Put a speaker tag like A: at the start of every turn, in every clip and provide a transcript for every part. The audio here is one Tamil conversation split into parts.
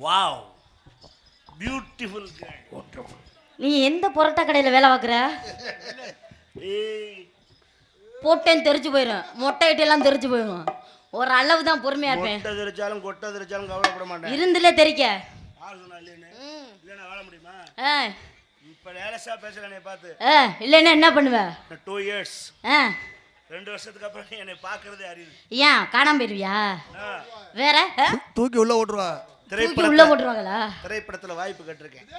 A: Wow beautiful girl.
B: நீ எந்த பொரோட்டா கடையில் வேலை பார்க்குற? போட்டேன்னு தெரிச்சு போயிடும், மொட்டை ஐட்டெல்லாம் தெரிச்சு போயிடும். ஒரு அளவு தான் பொறுமையா இருப்பேன்.
A: கொட்டை தெரிச்சாலும் கவலைப்பட மாட்டேன்.
B: இருந்துல தெரிக்க
A: இல்லைன்னா வாழ முடியுமா? இப்போ லேலஸா பேசுகிறேன் என்னை பார்த்து.
B: இல்லைன்னா என்ன பண்ணுவேன்?
A: 2 years 2 வருஷத்துக்கு அப்புறம் என்னை பார்க்கறதே அறியுது.
B: ஏன் காணாம போயிருவியா? வேற
C: தூக்கி உள்ள ஓட்டுருவா.
B: உள்ள போட்டுருவாங்களா?
A: திரைப்படத்துல வாய்ப்பு கேட்டிருக்கேன்.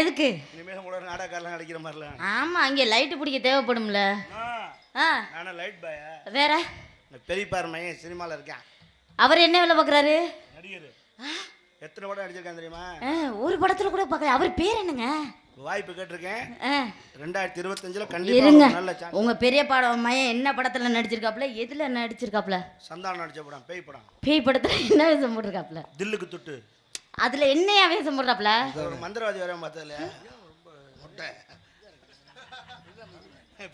B: எதுக்கு?
A: இனிமேல் கூட நாடகாலாம் நடிக்கிற மாதிரிலாம்.
B: ஆமா, அங்கே லைட் பிடிக்க தேவைப்படும்ல.
A: நானா லைட் பாயா?
B: வேற
A: பெரியப்பார் மையன் சினிமாவில் இருக்கேன்.
B: அவர் என்ன வேலை பார்க்குறாரு?
A: நடிகர். எத்தனை படம் நடிச்சிருக்காங்க தெரியுமா?
B: ஒரு படத்துல கூட பார்க்கல. அவர் பேர் என்னங்க?
A: வாய்ப்பு கேட்டிருக்கேன். 2025ல
B: இருங்க.
A: கண்டிப்பா நல்ல சான்ஸ்.
B: உங்க பெரிய படம் மையன் என்ன படத்துல நடிச்சிருக்காப்ல? எதுல நடிச்சிருக்காப்ல?
A: சந்தானம் நடிச்ச படம் பேய் படம்.
B: பேய் படத்துல என்ன வேஷம் போட்டிருக்காப்ல?
A: தில்லுக்கு துட்டு.
B: அதுல என்னையா வேஷம் போடுறாப்ல?
A: ஒரு மந்திரவாதி வர பார்த்ததுல முட்டை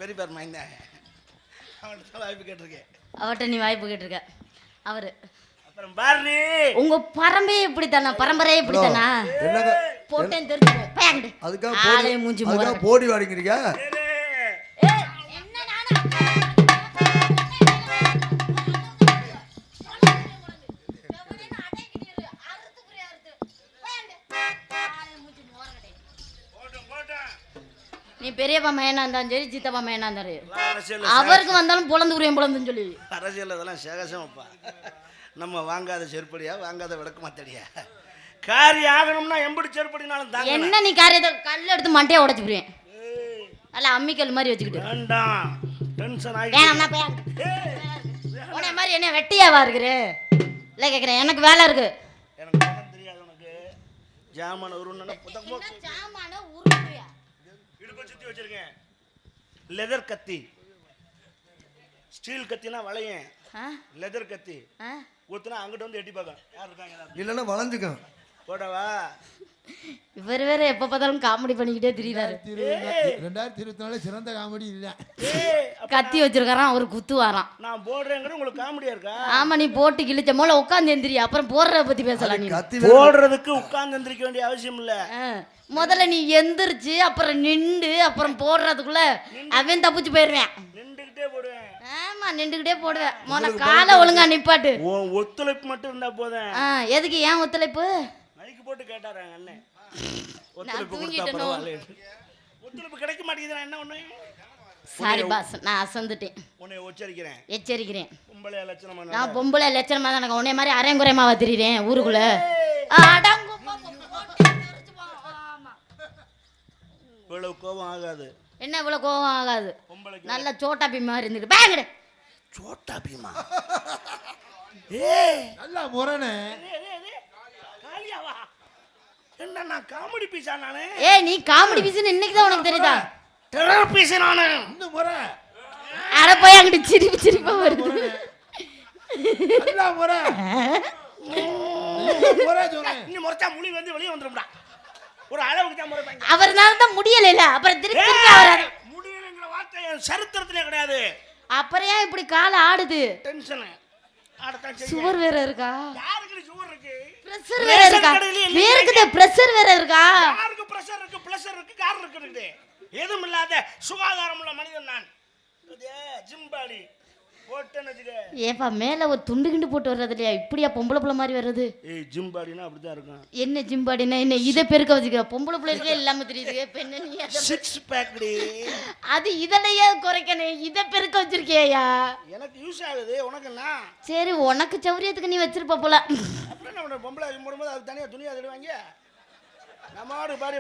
A: பெரியப்பார் மையன் தான். அவன்கிட்ட வாய்ப்பு கேட்டிருக்கேன்.
B: அவர்கிட்ட நீ வாய்ப்பு கேட்டிருக்க. அவரு
A: அப்புறம் பாரு
B: உங்க பரம்பரையே இப்படித்தானா? பரம்பரையே இப்படித்தானா? போட்டேன் தெரிஞ்சுக்கோ. பேங்டு
C: அதுக்காக
B: மூஞ்சி
C: அதுக்காக போடி வாடிக்கிறீங்க.
B: நீ பெரியப்பா மையனா இருந்தாலும் சரி, சித்தப்பா மையனா இருந்தாலும் அவருக்கு வந்தாலும் பொழந்து உரியம் பொழந்துன்னு சொல்லி
A: அரசியல் அதெல்லாம் சேகசமப்பா. நம்ம வாங்காத செருப்படியா, வாங்காத விளக்கு மாத்தடியா? காரியம் ஆகணும்னா எம்படி செருப்படினாலும் தாங்க.
B: என்ன நீ காரியத்தை கல் எடுத்து மண்டையை உடைச்சு போடுவேன். அல்ல அம்மிக்கல் மாதிரி வச்சுக்கிட்டு.
A: வேண்டாம், டென்ஷன் ஆகி.
B: உன்னை மாதிரி என்ன வெட்டியாவா இருக்கிற? இல்லை கேட்குறேன், எனக்கு வேலை இருக்கு.
A: எனக்கு ஒன்றும் தெரியாது. உனக்கு ஜாமான உருன்னு புத்தகமோ
B: ஜாமான உருளையா
A: இடுப்பை சுற்றி வச்சிருக்கேன். லெதர் கத்தி, ஸ்டீல் கத்தினா வளையன், லெதர் கத்தி ஊத்துனா அங்கிட்ட வந்து எட்டி பார்க்க யார் இருக்காங்க
C: இல்லைன்னா வளைஞ்சுக்க
A: போடவா.
B: இவர் வேற எப்ப பார்த்தாலும் காமெடி பண்ணிக்கிட்டே திரியிறாரு.
D: 2024 சிறந்த காமெடி இதுதான்.
B: கத்தி வச்சிருக்காராம், அவர் குத்து வாராம்.
A: நான் போடுறேங்கிறது உங்களுக்கு காமெடியா இருக்கா?
B: ஆமா, நீ போட்டு கிழிச்ச போல உட்காந்து எந்திரி, அப்புறம் போடுறத பத்தி பேசலாம். நீ
A: போடுறதுக்கு உட்கார்ந்து எந்திரிக்க வேண்டிய அவசியம் இல்ல.
B: முதல்ல நீ எந்திரிச்சு அப்புறம் நின்று அப்புறம் போடுறதுக்குள்ள அவன் தப்பிச்சு போயிடுவேன்.
A: நின்றுகிட்டே போடுவேன்.
B: ஆமா, நின்றுகிட்டே போடுவேன். முதல்ல காலை ஒழுங்கா நிப்பாட்டு.
A: ஒத்துழைப்பு மட்டும் இருந்தா போதும்.
B: எதுக்கு ஏன் ஒத்துழைப்பு?
A: மைக்கு போட்டு கேட்டாராங்க அண்ணன். ஒத்துழைப்பு கொடுத்தா பரவாயில்லை. ஒத்துழைப்பு கிடைக்க மாட்டேங்குது, நான் என்ன பண்ணுவேன்?
B: சாரி பாஸ், நான் அசந்துட்டேன்.
A: உன்னை
B: எச்சரிக்கிறேன்.
A: பொம்பளை லட்சணமா?
B: நான் பொம்பளை லட்சணமா தான் எனக்கு உன்னை மாதிரி அரைங்குறையமாவா திரியிறேன் ஊருக்குள்ள.
A: இவ்வளவு கோபம் ஆகாது.
B: என்ன இவ்வளவு கோபம் ஆகாது? நல்ல சோட்டா பீமா மாதிரி இருந்துட்டு பேங்கடு.
A: சோட்டா பீமா?
D: நல்லா முரணே.
A: காலியாவா? என்ன நான் காமெடி பீஸா நானே?
B: நீ காமெடி பீஸ்னு இன்னைக்கு தான் உனக்கு தெரியுதா?
A: டெரர் பீஸ் நானே.
D: இன்னும் முறை.
B: அட போய் அங்கிட்டு சிரிப்பா வருது.
D: நல்லா முறை. முறை சொன்னேன்.
A: நீ முறைச்சா முழி வந்து வெளியே வந்துரும்டா. ஒரு அளவுக்கு தான் முறைப்பாங்க.
B: அவர்னால தான் முடியல. அப்புறம் திருப்பி வராது.
A: முடியலங்கிற வார்த்தை என் சரித்திரத்திலே கிடையாது.
B: அப்புறம் ஏன் இப்படி காலை ஆடுது?
A: டென்ஷன்.
B: சுவர் வேற இருக்கா?
A: யாருக்கு சுவர் இருக்கு?
B: பிரஷர் வேற இருக்கா? பேருக்கு பிரஷர் வேற இருக்கா?
A: யாருக்கு பிரஷர் இருக்கு, பிரஷர் இருக்கு, கார் இருக்குது. எதுவும் இல்லாத சுகாதாரம் உள்ள மனிதன் நான். ஜிம்பாடி போட்டேன்னு வச்சுக்க.
B: ஏப்பா மேல ஒரு துண்டு கிண்டு போட்டு வர்றது இல்லையா? இப்படியா பொம்பளை பிள்ளை மாதிரி வர்றது?
A: ஜிம்பாடினா அப்படிதான் இருக்கும்.
B: என்ன ஜிம்பாடினா என்ன? இதை பெருக்க வச்சுக்க. பொம்பளை பிள்ளைகளே இல்லாம தெரியுது. பெண்ணு நீ
A: 6 pack டி.
B: அது இதனையே குறைக்கணும். இதை பெருக்க வச்சிருக்கியா?
A: எனக்கு யூஸ் ஆகுது, உனக்கு என்ன?
B: சரி, உனக்கு சௌரியத்துக்கு நீ வச்சிருப்ப போல.
A: அப்புறம் நம்ம பொம்பளை போடும்போது அது தனியா துணியா தருவாங்க.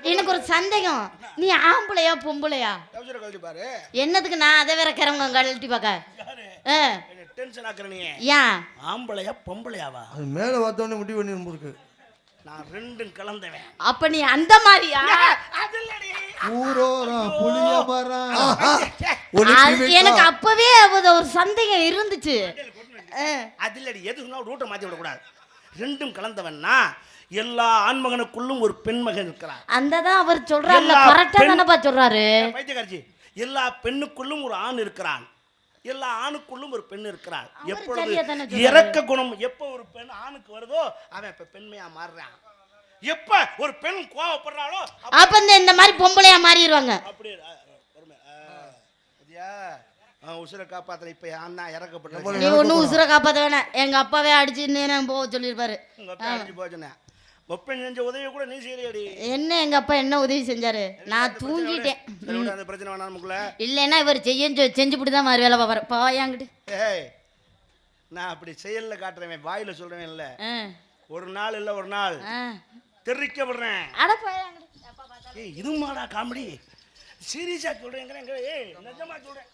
B: எனக்கு ஒரு சந்தேகம், நீ ஆம்பளையா பொம்பளையா?
A: கழட்டி பாரு.
B: என்னதுக்கு நான் அதை வேற கிறவங்க கழட்டி பார்க்க?
A: டென்ஷன் ஆக்குற நீ.
B: ஏன்
A: ஆம்பளையா பொம்பளையாவா?
C: அது மேல பார்த்தோன்னே முடிவு பண்ணி இருக்கு.
A: நான் ரெண்டும் கலந்தவன்.
B: அப்ப நீ அந்த மாதிரியா?
D: ஊரோரா புளிய மரம்.
B: எனக்கு அப்பவே ஒரு சந்தேகம் இருந்துச்சு.
A: அதில்லடி எதுனா ரூட்டை மாத்தி விட கூடாது. ரெண்டும் கலந்தவன்னா எல்லா ஆண்மகனுக்குள்ளும் ஒரு பெண்மகன் இருக்கிறார்.
B: அந்ததான் அவர் சொல்றாரு. கரெக்டா தானப்பா சொல்றாரு.
A: பைத்தியக்காரச்சி, எல்லா பெண்ணுக்குள்ளும் ஒரு ஆண் இருக்கிறான். எல்லா ஆணுக்குள்ளும் ஒரு பெண் இருக்கிறாள்.
B: அவரு
A: எப்பொழுது
B: சரியா தானே சொல்றாரு.
A: இறக்க குணம் எப்போ ஒரு பெண் ஆணுக்கு வருதோ அவன் இப்ப பெண்மையா மாறுறான். எப்ப ஒரு பெண் கோவப்படுறாளோ
B: அப்ப இந்த மாதிரி பொம்பளையா மாறிடுவாங்க.
A: அப்படி உசுரை காப்பாத்துற இப்ப அண்ணா இறக்கப்பட்ட
B: நீ ஒன்னும் உசுரை காப்பாத்த வேணாம். எங்க அப்பாவே அடிச்சு போக சொல்லியிருப்பாரு.
A: உங்க அப்பா அடிச்சு போச்சுனே ஒப்பன் செஞ்ச உதவி கூட நீ செய்யடி.
B: என்ன எங்க அப்பா என்ன உதவி செஞ்சாரு? நான் தூங்கிட்டேன்.
A: அந்த பிரச்சனை வேணாம் நமக்குள்ள.
B: இல்லைன்னா இவர் செஞ்சுபிட்டு தான் மாதிரி வேலை பார்ப்பாரு. பாயாங்கிட்டு
A: ஏய் நான் அப்படி செயல்ல காட்டுறேன், வாயில சொல்றேன் இல்ல. ஒரு நாள் இல்ல ஒரு நாள் தெரிவிக்கப்படுறேன்.
B: அட பாயாங்கிட்டு.
A: ஏய் இது மாடா காமெடி சீரியஸா சொல்றேங்க. ஏய் நிஜமா சொல்றேன்.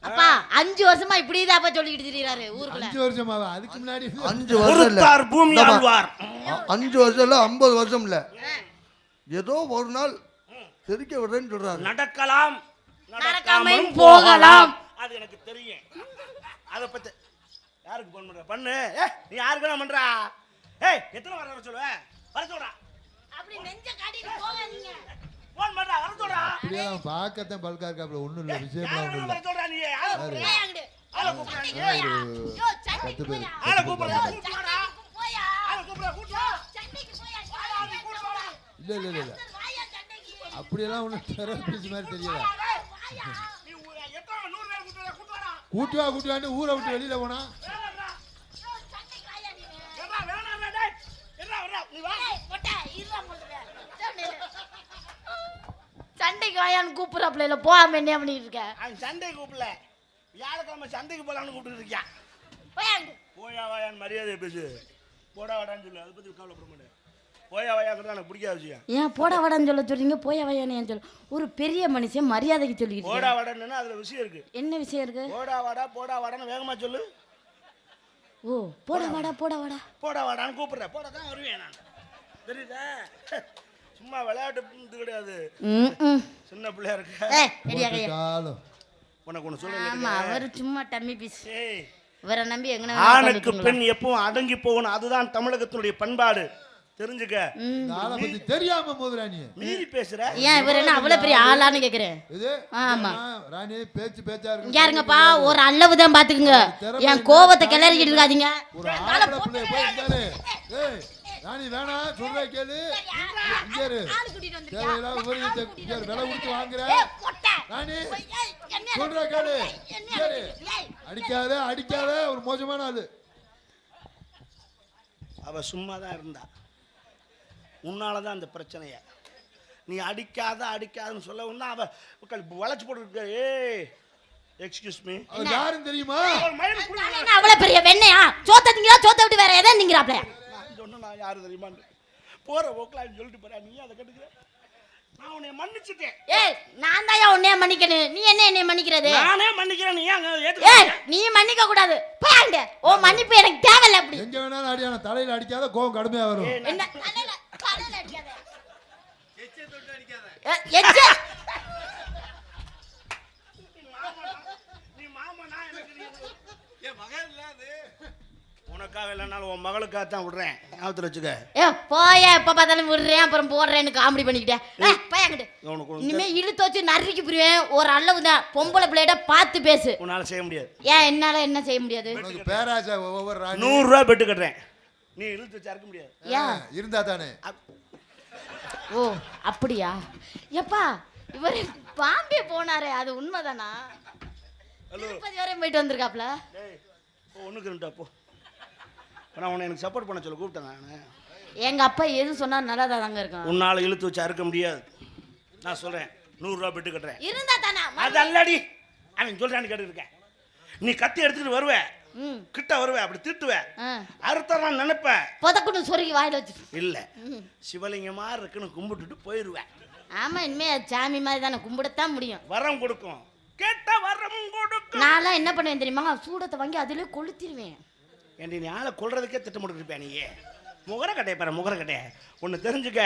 B: அப்பா 5 வருஷமா இப்படிதான் அப்பா சொல்லிட்டு திரிறாரு ஊருக்குள்ள.
D: 5 வருஷமாவா? அதுக்கு முன்னாடி
C: 5 வருஷம் இல்ல.
A: ஒருத்தார் பூமி ஆழ்வார்.
C: 5 வருஷம் இல்ல 50 வருஷம் இல்ல. ஏதோ ஒரு நாள் தெரிக்க விடுறேன்னு சொல்றாரு.
A: நடக்கலாம்
B: நடக்காமல் போகலாம்.
A: அது எனக்கு தெரியும். அத பத்தி யாருக்கு போன் பண்ற பண்ணு. நீ யாருக்கு நான் பண்றா? ஏய் எத்தனை வர சொல்லுவ? வர சொல்றா.
B: அப்படி நெஞ்ச காட்டிட்டு போகாதீங்க.
A: போன் பண்றா வர சொல்றா.
D: அப்படியே அவன் பார்க்கத்தான் பல்கா இருக்காப்ல. ஒண்ணும் இல்ல, விஷயம்லாம் ஒண்ணும் இல்ல.
A: வர சொல்றா நீ.
B: பாயாங்கிட்டு.
A: ஆளை கூப்பிடுறா நீ.
B: யோ சண்டைக்கு போயா.
A: ஆளை கூப்பிடுறா.
B: போயா.
A: ஆளை கூப்பிடுறா கூட்டா.
B: சண்டைக்கு போயா.
D: இல்ல இல்ல இல்ல
B: வாயா சண்டைக்கு.
D: அப்படியெல்லாம் ஒன்றும் டெரர் பீஸ் மாதிரி தெரியல.
B: வாயா.
A: நீ எத்தனை 100 பேர் கூட்டுறா.
D: கூட்டுவான்னு ஊரை விட்டு வெளியில போனா
B: யோ சண்டைக்கு வாயா நீ.
A: ஏடா வேணாம் டேய். ஏடா வர நீ வா.
B: ஏய் போடா இருடா முதல்ல. சண்டைக்கு வாயான்னு கூப்பிடுறாப்ல. இல்ல போகாம என்ன பண்ணிட்டு இருக்க?
A: அவன் சண்டைக்கு கூப்பிடல. வியாழக்கிழமை சண்டைக்கு போலான்னு கூப்பிட்டு இருக்கியா.
B: போயாங்கிட்டு.
A: போயா வாயான்னு மரியாதை பேசு. போடா வாடான்னு சொல்லு. அதை பத்தி கவலைப்பட மாட்டேன். போயா வாயாங்கிறது எனக்கு பிடிக்காத விஷயம்.
B: ஏன் போடா வாடான்னு சொல்ல சொல்றீங்க? போயா வாயான்னு ஏன் சொல்ல? ஒரு பெரிய மனுஷன் மரியாதைக்கு சொல்லிக்கிட்டு
A: போடா வாடான்னு அதுல விஷயம் இருக்கு.
B: என்ன விஷயம் இருக்கு?
A: போடா வாடான்னு வேகமா சொல்லு.
B: ஓ போடா வாடா போடா வாடா.
A: போடா வாடான்னு கூப்பிடுறேன். போடா தான் வருவேன் நான். தெரியுதா? சும்மா விளையாட்டு இது கிடையாது. சின்ன பிள்ளையா இருக்க.
B: ஏய் ரெடியா கையா.
D: காலம்
A: உனக்கு ஒன்று சொல்ல.
B: ஆமா அவர் சும்மா டம்மி பீஸ்.
A: ஏய்
B: இவரை நம்பி எங்கன
A: ஆணுக்கு பெண் எப்பவும் அடங்கி போகணும். அதுதான் தமிழகத்தினுடைய பண்பாடு. தெரிஞ்சுக்க.
D: ஆளை பத்தி தெரியாம போதுரா நீ.
A: மீறி பேசுற.
B: ஏன் இவர் என்ன அவ்வளவு பெரிய ஆளான்னு கேக்குறேன்.
D: இது
B: ஆமா
D: ராணி பேச்சா இருக்கு.
B: யாருங்கப்பா ஒரு அளவு தான் பாத்துக்குங்க. என் கோவத்தை கிளறிக்கிட்டு இருக்காதீங்க.
D: ஒரு ஆளை பிள்ளை போய் இருந்தாரு. ஏய் ராணி வேணாம் சொல்ற கேளு. இங்க இரு. தேவையில்லாம விவரத்தை விலை கொடுத்து வாங்குற. ராணி சொல்ற கேளு. இங்க இரு. அடிக்காத ஒரு மோசமான ஆளு.
A: அவ சும்மா தான் இருந்தா. உன்னாலதான் அந்த பிரச்சனைய. நீ அடிக்காதுன்னு சொல்ல உடனே அவ வளைச்சு போட்டு. ஏய் எக்ஸ்கியூஸ் மீ.
D: அவர் யாருன்னு தெரியுமா?
B: அவ்வளவு பெரிய வெண்ணையா? சோத்த திங்கிறா சோத்த விட்டு வேற எதை திங்கிறாப்ல?
A: நான் யாரு தெரியுமா? போற போக்கலாம் சொல்லிட்டு போறா. நீ அதை கட்டுக்கிற. நான் உன்னை மன்னிச்சுட்டேன்.
B: ஏய் நான் தான் உன்னைய மன்னிக்கணும். நீ என்ன மன்னிக்கிறது?
A: நானே மன்னிக்கிறேன். நீ ஏன்
B: ஏய் நீ மன்னிக்க கூடாது. போயாங்க. ஓ மன்னிப்பு எனக்கு தேவையில்ல. அப்படி
D: எங்க வேணாலும் அடியான தலையில அடிக்காத கோவம் கடுமையா வரும்.
B: என்ன தலையில அடிக்காத. எச்ச தொட்டு அடிக்காத. எச்ச
A: நீ மாமனா எனக்கு ஏ மகன் இல்ல அது. உனக்காக இல்லனாலும் உன் மகளுக்காக தான் விடுறேன். ஞாபகத்துல வச்சுக்க.
B: ஏ போயா எப்ப பார்த்தாலும் விடுறேன் அப்புறம் போடுறேன்னு காமெடி பண்ணிக்கிட்டே. போயாங்கிட்டு. இனிமே இழுத்து வச்சு நறுக்கி புரிவேன். ஒரு அளவு தான். பொம்பளை பிள்ளைகிட்ட பார்த்து பேசு.
A: உன்னால செய்ய முடியாது.
B: ஏன் என்னால என்ன செய்ய முடியாது?
D: உனக்கு பேராசை ஒவ்வொரு ராணி.
A: 100 ரூபாய் பெட்டு கட்டுறேன். நீ இழுத்து வச்சு அறுக்க முடியாது.
B: ஏன்
D: இருந்தா தானே.
B: ஓ அப்படியா? எப்பா இவர் பாம்பே போனாரே அது உண்மைதானா? திருப்பதி வரையும் போயிட்டு வந்திருக்காப்ல.
A: டேய் ஒண்ணுக்கு ரெண்டா போ. நான் உன்னை எனக்கு சப்போர்ட் பண்ண சொல்ல கூப்பிட்டேன் நான்.
B: எங்க அப்பா எது சொன்னா நல்லா தாங்க இருக்கும்.
A: உன்னால இழுத்து வச்சு அறுக்க முடியாது. நான் சொல்றேன் 100 ரூபாய் பெட்டு கட்டுறேன்.
B: இருந்தா தானா?
A: அது அல்லடி. அவன் சொல்றான்னு கேட்டு இருக்கேன். நீ கத்தி எடுத்துட்டு வருவ. கிட்ட வருவ அப்படி திட்டுவ. அறுத்தறா நினைப்ப.
B: புதக்குன்னு சொருகி வாயில வச்சு.
A: இல்ல சிவலிங்கமா இருக்குன்னு கும்பிட்டுட்டு போயிருவேன்.
B: ஆமா இனிமே சாமி மாதிரி தானே கும்பிடத்தான் முடியும்.
A: வரம் கொடுக்கும். கேட்ட வரம் கொடுக்கும்.
B: நான்லாம் என்ன பண்ணுவேன் தெரியுமா? சூடத்தை வாங்கி அதிலே கொளுத்திடுவேன்.
A: ஏண்டி நீ ஆளை கொள்றதுக்கே திட்டமிட்டு இருப்பேன். நீ முகரக்கட்டையை பாரு முகரக்கட்டையை. ஒன்று தெரிஞ்சுக்க.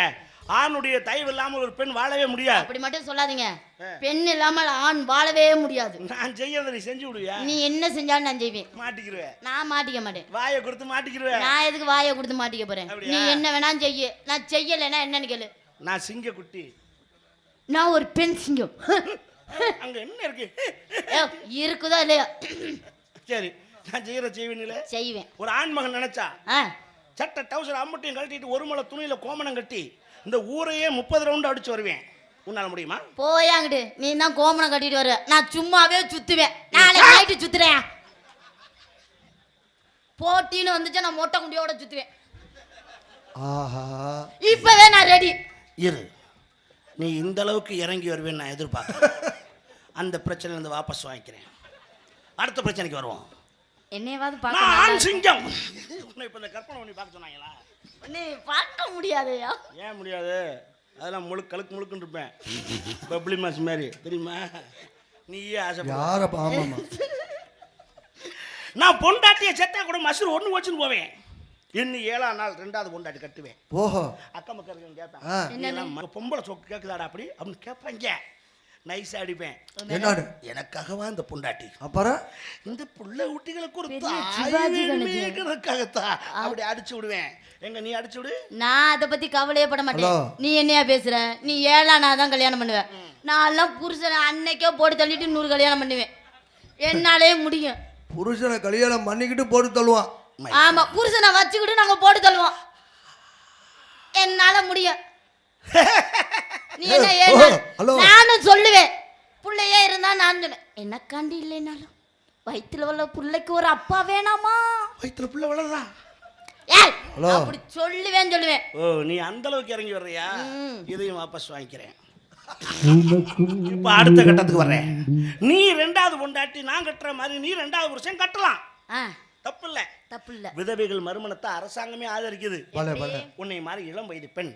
A: ஆணுடைய தயவு இல்லாமல் ஒரு பெண் வாழவே முடியாது.
B: அப்படி மட்டும் சொல்லாதீங்க. பெண் இல்லாமல் ஆண் வாழவே முடியாது.
A: நான் செய்யறதை நீ செஞ்சு விடுவியா?
B: நீ என்ன செஞ்சாலும் நான் செய்வேன்.
A: மாட்டிக்கிருவேன்.
B: நான் மாட்டிக்க மாட்டேன்.
A: வாயை கொடுத்து மாட்டிக்கிருவேன்.
B: நான் எதுக்கு வாயை கொடுத்து மாட்டிக்க போறேன்? நீ என்ன வேணாலும் செய்ய. நான் செய்யலைன்னா என்னன்னு கேளு.
A: நான் சிங்க குட்டி.
B: நான் ஒரு பெண் சிங்கம்.
A: அங்க என்ன இருக்கு?
B: இருக்குதோ இல்லையோ
A: சரி, நான் செய்வீங்களே
B: செய்வேன்.
A: ஒரு ஆண்மகன் நினைச்சா
B: ஆ
A: சட்டை டவுசர் அம்மட்டையும் கழட்டிட்டு ஒரு முளை துணியில கோமணம் கட்டி இந்த ஊரையே 30 ரவுண்டு அடிச்சு வருவேன். உன்னால முடியுமா?
B: போயாங்கிட்டு நீ தான் கோமணம் கட்டிட்டு வர, நான் சும்மாவே சுத்துவேன். நாளைக்கு நைட்டு சுத்துறேன். போட்டின்னு வந்துச்சா நான் மொட்டை குண்டியோட சுத்துவேன்.
C: ஆஹா,
B: இப்பவே நான் ரெடி.
A: இரு, நீ இந்த அளவுக்கு இறங்கி வருவேன்னு நான் எதிர்பார்க்கிறேன். அந்த பிரச்சனையிலேருந்து வாபஸ் வாங்கிக்கிறேன். அடுத்த பிரச்சனைக்கு வருவோம்.
B: என்னையவாது
A: நான்
B: பார்க்க
A: ஆண் சிங்கம். உன்னை இப்போ இந்த கற்பனை பண்ணி பார்க்க சொன்னாங்களா?
B: நீ பார்க்க முடியாதையா?
A: ஏன் முடியாது? அதெல்லாம் கழுக்கு முழுக்குன்னு இருப்பேன். பப்ளி மாஸ் மாதிரி தெரியுமா? நீயே ஆசைப்பட.
C: யாரப்பா? ஆமாம்மா,
A: நான் பொண்டாட்டியை செத்தா கூட மசூர் ஒன்று வச்சுன்னு போவேன். இன்னும் 7ஆம் நாள் 2வது பொண்டாட்டி கட்டுவேன்.
C: ஓஹோ,
A: அக்கம் பக்கம் இருக்கவங்க கேட்பேன், பொம்பளை சொக்கு கேட்குதாடா அப்படி அப்படின்னு கேட்பாங்க. நைஸா அடிப்பேன்.
C: என்னன்னு?
A: எனக்காகவா இந்த பொண்டாட்டி?
C: அப்புறம்
A: இந்த புள்ள ஊட்டிகளுக்கு ஒரு
B: சிவாஜி
A: தாய்க்காகத்தான் அப்படி அடிச்சு விடுவேன். எங்க நீ அடிச்சு விடு.
B: நான் அதை பத்தி கவலையே பட மாட்டேன். நீ என்னையா பேசுற? நீ 7ஆம் நாள் தான் கல்யாணம் பண்ணுவேன். நான் எல்லாம் புருஷனை அன்னைக்கே போட்டு தள்ளிட்டு 100 கல்யாணம் பண்ணுவேன். என்னாலே முடியும்.
C: புருஷனை கல்யாணம் பண்ணிக்கிட்டு போட்டு தள்ளுவான்.
B: ஆமா, புருஷனை வச்சுக்கிட்டு நாங்க போட்டு தள்ளுவோம். என்னால முடியும். நீ என்ன
C: ஹலோ,
B: நானும் சொல்லுவேன். புள்ளையே இருந்தா நான் சொன்னேன், எனக்காண்டி இல்லைனாலும் வயிற்றுல உள்ள புள்ளைக்கு ஒரு அப்பா வேணாமா?
A: வயிற்றுல புள்ள வளர்றா.
B: ஏய், அப்படி சொல்லுவேன்.
A: ஓ, நீ அந்த அளவுக்கு இறங்கி வர்றியா? இதையும் வாபஸ் வாங்கிக்கிறேன். இப்ப அடுத்த கட்டத்துக்கு வர்றேன். நீ 2வது பொண்டாட்டி நான் கட்டுற மாதிரி நீ 2வது புருஷன் கட்டலாம். தப்பு இல்ல. விதவைகள் மறுமணத்தை அரசாங்கமே ஆதரிக்குது. உன்னை மாதிரி இளம் வயது பெண்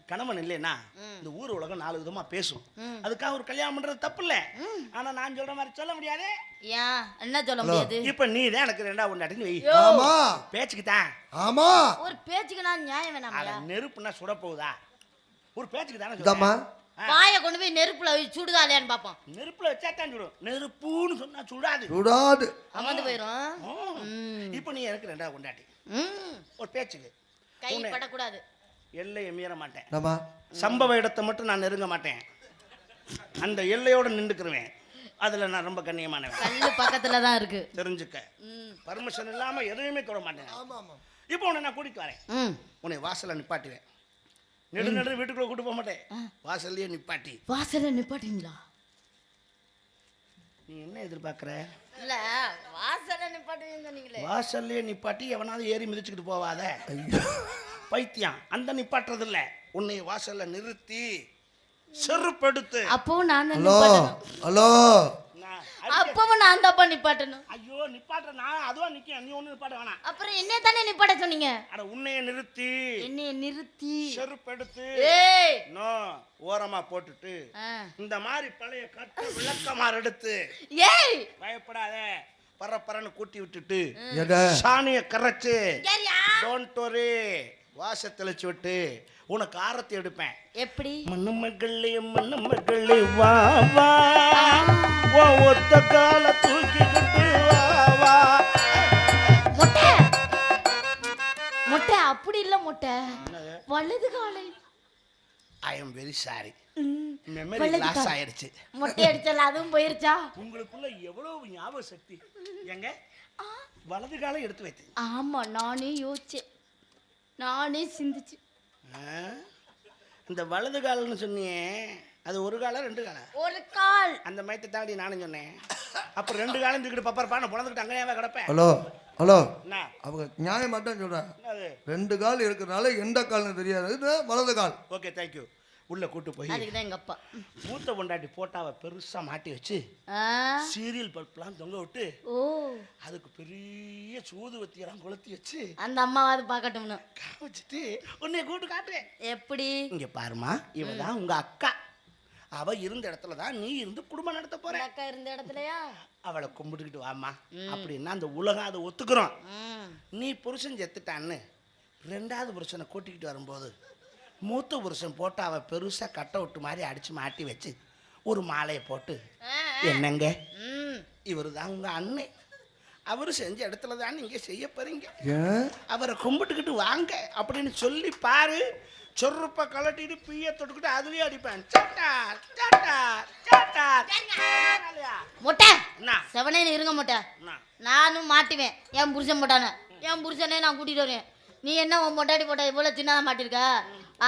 A: கணவன் இல்லைன்னா இந்த ஊர் உலகம் 4 விதமா பேசும். அதுக்காக ஒரு கல்யாணம் பண்றது தப்பு இல்ல. ஆனா நான் சொல்ற மாதிரி சொல்ல முடியாது.
B: ஏன் என்ன சொல்ல முடியாது?
A: இப்ப நீ தான் எனக்கு 2வது பொண்டாட்டின்னு வை.
C: ஆமா,
A: பேச்சுக்கு தான்.
C: ஆமா,
B: ஒரு பேச்சுக்கு நான் நியாயம் வேணாமா?
A: நெருப்புனா சுட போகுதா? ஒரு பேச்சுக்கு தானே
C: இதம்மா,
B: வாயை கொண்டு போய் நெருப்புல சுடுதா இல்லையான்னு பாப்போம்.
A: நெருப்புல வச்சா தான் சுடும். நெருப்புன்னு சொன்னா சுடாது.
C: சுடாது,
B: அமர்ந்து போயிரும்.
A: இப்ப நீ எனக்கு 2வது பொண்டாட்டி. ஒரு பேச்சுக்கு
B: கை படக்கூடாது.
A: எல்லையை மீற மாட்டேன்.
C: ஆமா,
A: சம்பவ இடத்தை மட்டும் நான் நெருங்க மாட்டேன். அந்த எல்லையோட நின்றுக்குருவேன். அதுல நான் ரொம்ப கண்ணியமானவன்.
B: கல்லு பக்கத்துல தான் இருக்கு,
A: தெரிஞ்சுக்க. பர்மிஷன் இல்லாம எதுவுமே தொட மாட்டேன். இப்போ உன்னை நான் கூட்டிட்டு வரேன். உன்னை வாசல்ல நிப்பாட்டுவேன். நெடு வீட்டுக்குள்ள கூட்டு போக மாட்டேன். வாசல்லையே நிப்பாட்டி.
B: வாசல்ல நிப்பாட்டீங்களா?
A: நீ என்ன எதிர்பார்க்கற?
B: இல்ல, வாசல்ல நிப்பாட்டுவீங்க சொன்னீங்களே.
A: வாசல்லையே நிப்பாட்டி எவனாவது ஏறி மிதிச்சுக்கிட்டு போவாத பைத்தியம். அந்த நிப்பாட்டுறது இல்ல. உன்னை வாசல்ல நிறுத்தி செருப்படுத்து.
B: அப்பவும் நான்
C: ஹலோ ஹலோ,
B: அப்பவும் நான் தான் நிப்பாட்டணும்.
A: ஐயோ, நிப்பாட்ட நான் அதுவா நிக்க. நீ ஒண்ணு நிப்பாட்ட வேணாம்.
B: அப்புறம் என்ன தானே நிப்பாட்ட சொன்னீங்க?
A: அட, உன்னைய நிறுத்தி
B: என்னைய நிறுத்தி
A: செருப்படுத்து.
B: ஏய்,
A: நோ, ஓரமா போட்டுட்டு இந்த மாதிரி பழைய கட்ட விளக்கமாறு எடுத்து.
B: ஏய்,
A: பயப்படாத, பரப்பரன்னு கூட்டி விட்டுட்டு
C: எட
A: சாணிய கரைச்சு
B: யாரியா?
A: டோன்ட் வரி, வாச தெளிச்சு விட்டு உனக்கு ஆரத்தி எடுப்பேன்.
B: எப்படி?
A: மண்ணு மகளே வா வா, ஓ ஒத்த கால தூக்கிக்கிட்டு வா வா.
B: மொட்டை மொட்டை அப்படி இல்ல மொட்டை, வலது காலை.
A: I am very sorry, memory loss ஆயிடுச்சு.
B: மொட்டை அடிச்சல அதுவும் போயிருச்சா?
A: உங்களுக்குள்ள எவ்வளவு ஞாபக சக்தி. எங்க வலது காலை எடுத்து வைத்து.
B: ஆமா, நானே யோசிச்சேன், நானே சிந்திச்சு.
A: இந்த வலது கால்னு சொன்னியே, அது ஒரு காலா 2 காலா?
B: ஒரு கால்.
A: அந்த மயத்தை தாண்டி நானும் சொன்னேன். அப்புறம் 2 காலம் தூக்கிட்டு பப்பரப்பான புலந்துக்கிட்டு அங்கேயாவே கிடப்பேன்.
C: ஹலோ ஹலோ,
A: என்ன
C: அவங்க நியாயம் மட்டும் சொல்றேன்.
A: அது
C: 2 கால் இருக்கிறனால எந்த கால்னு தெரியாது, வலது கால்.
A: Okay, thank you. உள்ள கூட்டு போய்
B: அதுக்குதான் எங்க அப்பா
A: மூத்த பொண்டாட்டி போட்டாவை பெருசா மாட்டி வச்சு சீரியல் பல்ப்லாம் தொங்க விட்டு,
B: ஓ,
A: அதுக்கு பெரிய சூதுவத்தியெல்லாம் கொளுத்தி வச்சு
B: அந்த அம்மாவாது பார்க்கட்டும்னு
A: வச்சுட்டு உன்னை கூட்டு காட்டுவேன்.
B: எப்படி?
A: இங்க பாருமா, இவதான் உங்க அக்கா. அவ இருந்த இடத்துல தான் நீ இருந்து குடும்பம் நடத்த போற.
B: அக்கா இருந்த இடத்துலயா?
A: அவளை கும்பிட்டுக்கிட்டு வாமா அப்படின்னா அந்த உலகம் அதை ஒத்துக்கிறோம். நீ புருஷன் செத்துட்டான்னு 2வது புருஷனை கூட்டிக்கிட்டு வரும்போது மூத்த புருஷன் போட்டு அவ பெருசா கட்ட விட்டு மாதிரி அடிச்சு மாட்டி வச்சு ஒரு மாலையை போட்டு, என்னங்க இவரு தான் உங்க அண்ணே, அவரு செஞ்ச இடத்துல தான் நீங்க செய்ய போறீங்க, அவரை கும்பிட்டுக்கிட்டு வாங்க அப்படின்னு சொல்லி பாரு. சொருப்ப கலட்டிட்டு பீய தொட்டுக்கிட்டு அதுலயே அடிப்பேன். சட்டார் சட்டார் சட்டார்.
B: மொட்டை
A: என்ன
B: செவனேன்னு இருங்க மொட்டை.
A: என்ன
B: நானும் மாட்டுவேன் என் புருஷன் போட்டானே. என் புருஷனே நான் கூட்டிகிட்டு வரேன். நீ என்ன உன் பொட்டாட்டி போட்டா இவ்வளோ சின்னதாக மாட்டிருக்க?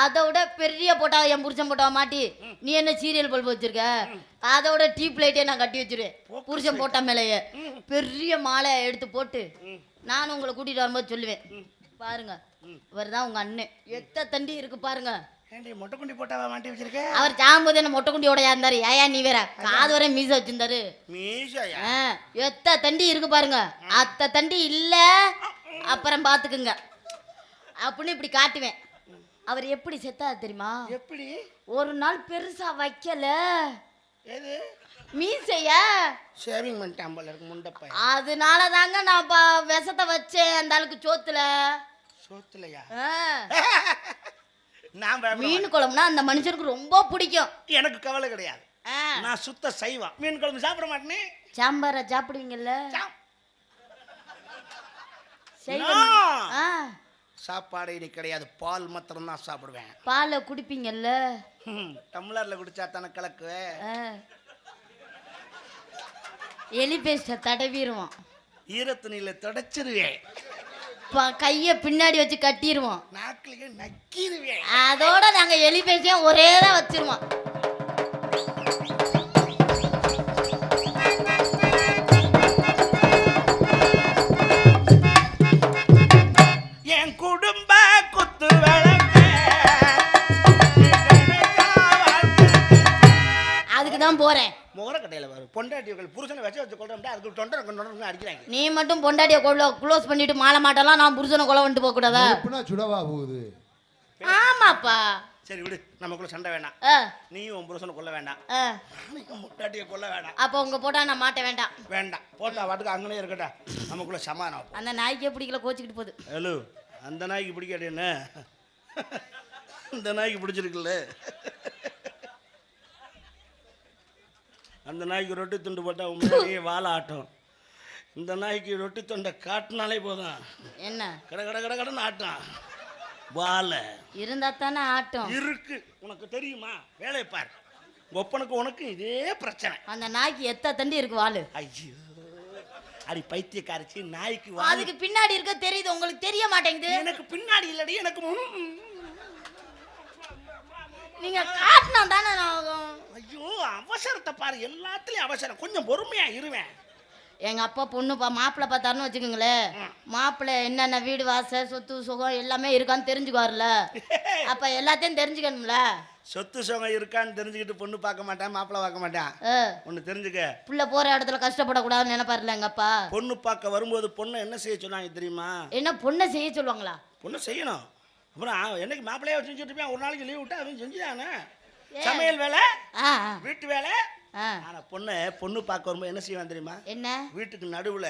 B: அதை விட பெரிய போட்டா என் புருஷன் போட்டாவை மாட்டி நீ என்ன சீரியல் பல்பு வச்சிருக்க? அதை விட டீப் லைட்டே நான் கட்டி வச்சிருவேன் புருஷன் போட்டா மேலேயே. பெரிய மாலை எடுத்து போட்டு நானும் உங்களை கூட்டிகிட்டு வரும்போது சொல்லுவேன், பாருங்க இவர் தான் உங்க அண்ணன், எத்த தண்டி இருக்கு பாருங்க.
A: ஏண்டி மொட்டை குண்டி போட்டாவா மாட்டி வச்சிருக்க?
B: அவர் சாகும்போது என்ன மொட்டை குண்டியோடயா இருந்தாரு? ஏயா நீ வேற காது வரை மீச வச்சிருந்தாரு.
A: மீசையா?
B: எத்த தண்டி இருக்கு பாருங்க. அத்த தண்டி இல்ல அப்புறம் பாத்துக்குங்க அப்படின்னு இப்படி காட்டுவேன். அவர் எப்படி செத்தாரு தெரியுமா?
A: எப்படி?
B: ஒரு நாள் பெருசா வைக்கல.
A: எது?
B: மீசைய
A: ஷேவிங் பண்ணிட்டான் போல இருக்கு முண்டப்பை.
B: அதனால தாங்க நான் விஷத்தை வச்சேன் அந்த ஆளுக்கு சோத்துல.
A: சோத்துலையா?
B: மீன் குழம்புனா அந்த மனுஷனுக்கு ரொம்ப பிடிக்கும்.
A: எனக்கு கவலை கிடையாது, நான் சுத்த சைவம். மீன் குழம்பு சாப்பிட மாட்டேனே.
B: சாம்பார சாப்பிடுவீங்கல்ல?
A: சாப்பாடு இன்னைக்கு கிடையாது, பால் மாத்திரம் தான் சாப்பிடுவேன்.
B: பாலை குடிப்பீங்கல்ல?
A: டம்ளர்ல குடிச்சா தானே கலக்கு.
B: எலி பேஸ்ட தடவிடுவோம்,
A: ஈரத்துணியில தொடச்சிருவேன்,
B: கைய பின்னாடி வச்சு கட்டிடுவோம்,
A: நாக்கிலேயே நக்கிடுவேன்.
B: அதோட நாங்க எலி பேஸ்ட ஒரே தான் வச்சிருவோம்.
A: என் குடும்ப குத்து விளக்க
B: அதுக்கு தான் போறேன்.
A: முகரக்கட்டையில வரும் பொண்டாட்டிகள் புருஷனை வச்சு கொள்றோம்டா, அதுக்கு தொண்டை அடிக்கிறாங்க.
B: நீ மட்டும் பொண்டாட்டிய க்ளோஸ் பண்ணிட்டு மாலை மாட்டலாம், நான் புருஷனை கொலை வந்துட்டு போக கூடாதா?
D: எப்பனா சுடவா போகுது?
B: ஆமாப்பா.
A: சரி விடு, நமக்குள்ள சண்டை வேண்டாம். நீயும் உன் புருஷனை கொல்ல வேண்டாம், முட்டாட்டியை கொல்ல வேண்டாம்.
B: அப்ப உங்க போட்டா நான் மாட்ட வேண்டாம்.
A: வேண்டாம், போட்டா வாட்டுக்கு அங்கனே இருக்கட்டா, நமக்குள்ள சமாதானம்.
B: அந்த நாய்க்கே பிடிக்கல, கோச்சிக்கிட்டு போகுது.
A: ஹலோ, அந்த நாய்க்கு பிடிக்காது என்ன? இந்த நாய்க்கு பிடிச்சிருக்குல்ல, அந்த நாய்க்கு ரொட்டி துண்டு போட்டால் உண்மையிலேயே வாழை ஆட்டம். இந்த நாய்க்கு ரொட்டி துண்டை காட்டினாலே போதும்,
B: என்ன
A: கட கட கட கடன்னு ஆட்டம். வாழை
B: இருந்தா தானே ஆட்டம்
A: இருக்கு. உனக்கு தெரியுமா? வேலையை பாரு, ஒப்பனுக்கு உனக்கு இதே பிரச்சனை.
B: அந்த நாய்க்கு எத்த தண்டி இருக்கு வாழு.
A: ஐயோ, அடி பைத்தியக்காரச்சி, நாய்க்கு
B: அதுக்கு பின்னாடி இருக்க தெரியுது, உங்களுக்கு தெரிய மாட்டேங்குது.
A: எனக்கு பின்னாடி இல்லடி, எனக்கு
B: நீங்க காட்டினா தானே.
A: ஐயோ, அவசரத்தை பாரு, எல்லாத்துலயும் அவசரம். கொஞ்சம் பொறுமையா இருவேன்.
B: எங்க அப்பா பொண்ணு மாப்பிள்ளை பார்த்தாருன்னு வச்சுக்கோங்களேன், மாப்பிள்ளை என்னென்ன வீடு வாசல் சொத்து சுகம் எல்லாமே இருக்கான்னு தெரிஞ்சுக்குவார்ல. அப்ப எல்லாத்தையும் தெரிஞ்சுக்கணும்ல.
A: சொத்து சுகம் இருக்கான்னு தெரிஞ்சுக்கிட்டு பொண்ணு பார்க்க மாட்டேன், மாப்பிள்ளை பார்க்க மாட்டேன். ஒண்ணு தெரிஞ்சுக்க,
B: புள்ள போற இடத்துல கஷ்டப்படக்கூடாதுன்னு நினைப்பாருல எங்க அப்பா.
A: பொண்ணு பார்க்க வரும்போது பொண்ணு என்ன செய்ய சொன்னாங்க தெரியுமா?
B: என்ன பொண்ணை செய்ய சொல்லுவாங்களா?
A: பொண்ணு செய்யணும். அப்புறம் என்னைக்கு மாப்பிள்ளையா செஞ்சுட்டு இருப்பேன், ஒரு நாளைக்கு லீவ் விட்டா அவன் செஞ்சுதானே சமையல் வேலை, வீட்டு வேலை. ஆனா பொண்ணு பார்க்க வரும்போது என்ன செய்வான் தெரியுமா? என்ன? வீட்டுக்கு நடுவுல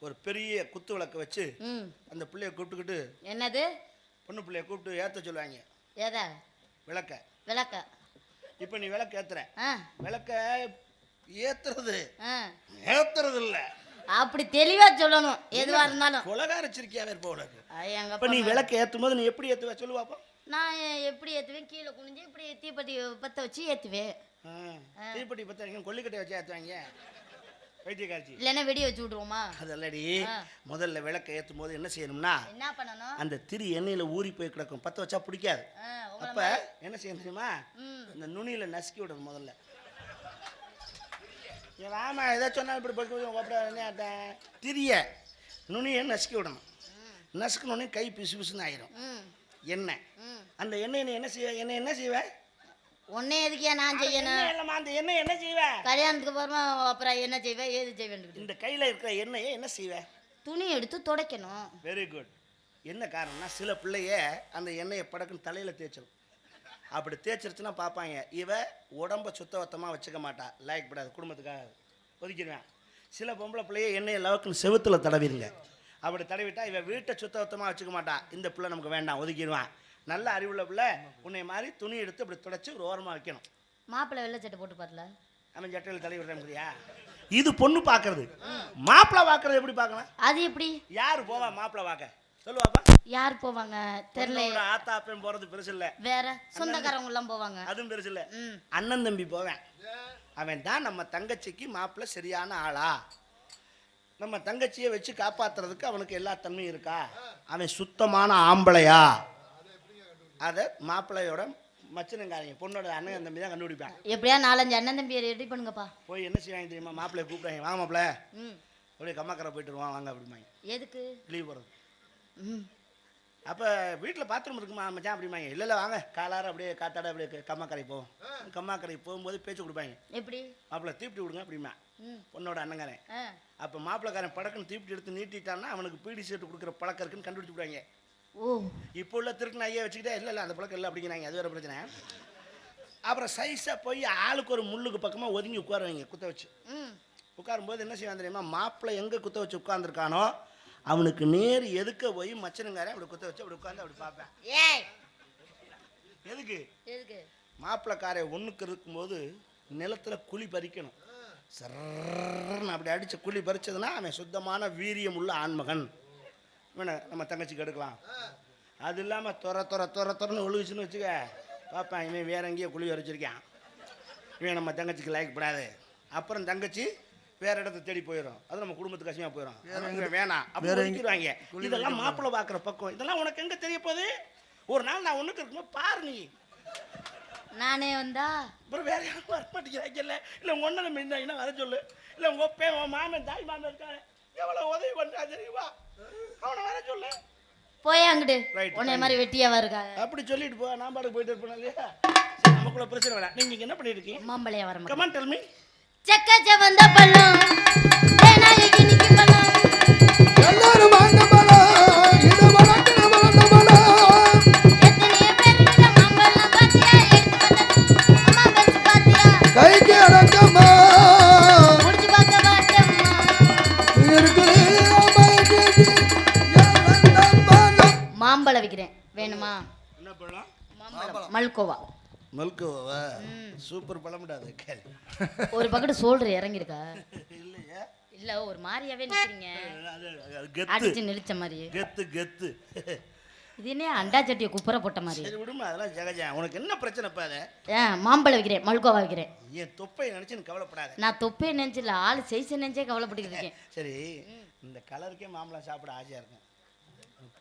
A: ஒரு பெரிய குத்து விளக்க வச்சு அந்த பிள்ளைய கூப்பிட்டுக்கிட்டு, என்னது பொண்ணு பிள்ளைய கூப்பிட்டு ஏத்த சொல்லுவாங்க. எதை? விளக்க. விளக்க. இப்ப நீ விளக்கு ஏத்துற, விளக்க ஏத்துறது இல்ல,
B: அப்படி தெளிவா சொல்லணும். எதுவா இருந்தாலும்
A: கொலகாரச்சிருக்கியாவே இருப்ப உனக்கு. இப்ப நீ விளக்கு ஏத்தும் போது நீ எப்படி ஏத்துவ சொல்லுவாப்பா?
B: நான் எப்படி ஏத்துவேன்? கீழே குனிஞ்சு இப்படி தீப்பெட்டி பத்த வச்சு ஏத்துவேன்.
A: தீப்பெட்டி பத்த வைக்க கொல்லிக்கட்டை வச்சு ஏத்துவாங்க, வைத்தியக்காரச்சி.
B: இல்லைன்னா வெடி வச்சு விட்ருவோமா? அதல்லடி,
A: முதல்ல விளக்க ஏத்தும் போது என்ன செய்யணும்னா, என்ன பண்ணணும்? அந்த திரி எண்ணெயில ஊறி போய் கிடக்கும், பத்த வச்சா பிடிக்காது. அப்ப என்ன செய்யணும் தெரியுமா? இந்த நுனியில நசுக்கி விடணும் முதல்ல. ராமா எதை சொன்னாலும் இப்படி திரிய நுனியை நசுக்கி விடணும். நசுக்கணுன்னே கை பிசு பிசுன்னு ஆயிரும். எண்ணெய், அந்த எண்ணெய் நீ என்ன செய்வ? என்ன செய்வ? உன்னை எதுக்கியா நான் செய்யணும்? அந்த எண்ணெய் என்ன செய்வ? கல்யாணத்துக்கு போறோமா, அப்புறம் என்ன செய்வ, ஏது செய்வேன்? இந்த கையில இருக்கிற எண்ணெயை என்ன செய்வ? துணி எடுத்து துடைக்கணும். Very good. என்ன காரணம்னா, சில பிள்ளைய அந்த எண்ணெயை படக்குன்னு தலையில தேய்ச்சிடும். அப்படி தேய்ச்சிருச்சுன்னா பார்ப்பாங்க, இவ உடம்ப சுத்தவத்தமாக வச்சுக்க மாட்டா, லாய்க்கப்படாது, குடும்பத்துக்காக ஒதுக்கிடுவேன். சில பொம்பளை பிள்ளைய எண்ணெயை லவக்குன்னு செவுத்துல தடவிடுங்க. அப்படி தடவிட்டா இவ வீட்டை சுத்தவத்தமாக வச்சுக்க மாட்டா, இந்த பிள்ளை நமக்கு வேண்டாம், ஒதுக்கிடுவான். நல்ல அறிவுள்ள பிள்ளை உன்னை மாதிரி துணி எடுத்து அப்படி துடைச்சி ஒரு ஓரமாக வைக்கணும். மாப்பிள்ளை வெள்ளை சட்டை போட்டு பார்த்துல அவன் சட்டையில் தடவி விடுறேன்றியா? இது பொண்ணு பார்க்கறது. மாப்பிள்ளை பார்க்கறது எப்படி பார்க்கணும்? அது எப்படி? யாரு போவா மாப்பிள்ளை பார்க்க? சொல்லுவாப்பா.
B: யார் போவாங்க தெரியல.
A: பொண்ணோட ஆத்தா அப்பன் போறது பெருசு இல்ல,
B: வேற சொந்தக்காரங்க எல்லாம் போவாங்க.
A: அதுவும் பெருசு இல்ல. அண்ணன் தம்பி போவேன். அவன் தான் நம்ம தங்கச்சிக்கு மாப்பிள்ளை சரியான ஆளா, நம்ம தங்கச்சியை வச்சு காப்பாத்துறதுக்கு அவனுக்கு எல்லா தன்மையும் இருக்கா, அவன் சுத்தமான ஆம்பளையா, அதை மாப்பிள்ளையோட மச்சனங்காரங்க பொண்ணோட அண்ணன் தம்பி தான் கண்டுபிடிப்பான்.
B: எப்படியா 4-5 அண்ணன் தம்பி ரெடி பண்ணுங்கப்பா.
A: போய் என்ன செய்வாங்க தெரியுமா, மாப்பிள்ளைய கூப்பிடுவாங்க, வாங்க மாப்பிள்ள அப்படியே கம்மாக்கரை போயிட்டு வருவான் வாங்க அப்படிமாங்க.
B: எதுக்கு
A: லீவ் போகிறது. அப்போ வீட்டில் பாத்ரூம் இருக்குமா மச்சான் அப்படிமாங்க. இல்லை வாங்க காலார அப்படியே காத்தாட அப்படியே கம்மாக்கரை போவோம். கம்மாக்கரை போகும்போது பேச்சு கொடுப்பாங்க, எப்படி மாப்பிள்ளை தீப்டி விடுங்க அப்படிமா பொண்ணோட அண்ணங்காரன். அப்போ மாப்பிள்ளைக்காரன் படக்குன்னு தீப்டி எடுத்து நீட்டிட்டான்னா அவனுக்கு பீடி சீட்டு கொடுக்குற பழக்கம் இருக்குன்னு கண்டுபிடிச்சு விடுவாங்க. இப்போ உள்ள திருக்குன்னு ஐயா வச்சுக்கிட்டே இல்லை அந்த பழக்கம் இல்லை அப்படிங்கிறாங்க. அது வேறு பிரச்சனை. அப்புறம் சைஸாக போய் ஆளுக்கு ஒரு முள்ளுக்கு பக்கமாக ஒதுங்கி உட்காருவாங்க குத்த வச்சு. உட்காரும்போது என்ன செய்வான் தெரியுமா, மாப்பிள்ளை எங்கே குத்த வச்சு உட்காந்துருக்கானோ அவனுக்கு நேர் எதுக்க போய் மச்சனுங்காரன் அப்படி குத்த வச்சு அப்படி உட்காந்து அப்படி பார்ப்பேன். எதுக்கு மாப்பிள்ளைக்காரை ஒன்றுக்கு இருக்கும்போது நிலத்தில் குழி பறிக்கணும். சர்ன்னு அப்படி அடித்த குழி பறிச்சதுன்னா அவன் சுத்தமான வீரியம் உள்ள ஆண்மகன். வேணா நம்ம தங்கச்சிக்கு எடுக்கலாம். அது இல்லாமல் துறன்னு ஒழுகுச்சுன்னு வச்சுக்க பார்ப்பேன், இவன் வேற எங்கேயோ குழி வரைச்சிருக்கான், இவன் நம்ம தங்கச்சிக்கு லாய்க்கப்படாது. அப்புறம் தங்கச்சி வேற இடத்த தேடி போயிடும், அது நம்ம குடும்பத்துக்கு கஷ்டமாக போயிடும், வேணாம் அப்படி ஒதுக்கிடுவாங்க. இதெல்லாம் மாப்பிள்ளை பார்க்குற பக்கம். இதெல்லாம் உனக்கு எங்கே தெரிய போகுது? ஒரு நாள் நான் ஒன்றுக்கு இருக்கும்போது பாரு, நீ
B: நானே வந்தா
A: அப்புறம் வேற யாரும் வர மாட்டேங்கிறாங்க. இல்லை உங்க ஒன்றை நம்ம இருந்தாங்கன்னா வர சொல்லு. இல்லை உங்க ஒப்பேன் உன் மாமன் தாய் மாமன் இருக்காரு, எவ்வளோ உதவி பண்ணுறா தெரியுமா, அவனை வர சொல்லு.
B: போய் அங்கிட்டு உன்னை மாதிரி வெட்டியாவா இருக்கா
A: அப்படி சொல்லிட்டு போ. நான் பாட்டு போயிட்டு இருப்பேன் இல்லையா, நமக்குள்ள பிரச்சனை வேணாம். நீங்க என்ன பண்ணிட்டு இருக்கீங்க?
B: மாம்பழையா வர
A: கம் ஆன் டெல் மீ.
B: சக்கச்ச வந்த பழம் தேனாகி நிக்கும் பழம்
C: எல்லாரும் வாங்க பழம், இது வளர்க்கிற வளர்ந்த பழம்.
B: எத்தனையோ பேர் இந்த மாம்பழம் பாத்தியா, எடுத்து வந்த அம்மா பேச்சு பாத்தியா,
C: கைக்கு அடக்கமா
B: முடிச்சு பார்க்க மாட்டேம்மா.
C: இருக்குது
B: மாம்பழம் விற்கிறேன், வேணுமா?
A: என்ன பழம்?
B: மாம்பழம் மல்கோவா.
A: மல்கோவா? சூப்பர் பழம்டாது.
B: ஒரு பக்கெட் சோல்டர் இறங்கிருக்கா?
A: இல்லையா,
B: இல்ல ஒரு மாதிரியாவே நிக்கிறீங்க,
A: கெத்து
B: அடிச்சு நிறுத்த மாதிரி.
A: கெத்து கெத்து.
B: இது என்ன அண்டா சட்டியை குப்புற போட்ட மாதிரி.
A: சரி விடுமா, அதெல்லாம் ஜெகஜா. உனக்கு என்ன பிரச்சனை பாரு?
B: மாம்பழம் விற்கிறேன், மல்கோவா விற்கிறேன்.
A: என் தொப்பையை நினைச்சு கவலைப்படாத.
B: நான் தொப்பையை நினைச்சில ஆள் சைஸ் நினைச்சே கவலைப்பட்டு இருக்கேன்.
A: சரி, இந்த கலருக்கே மாம்பழம் சாப்பிட ஆசையா இருக்கும்.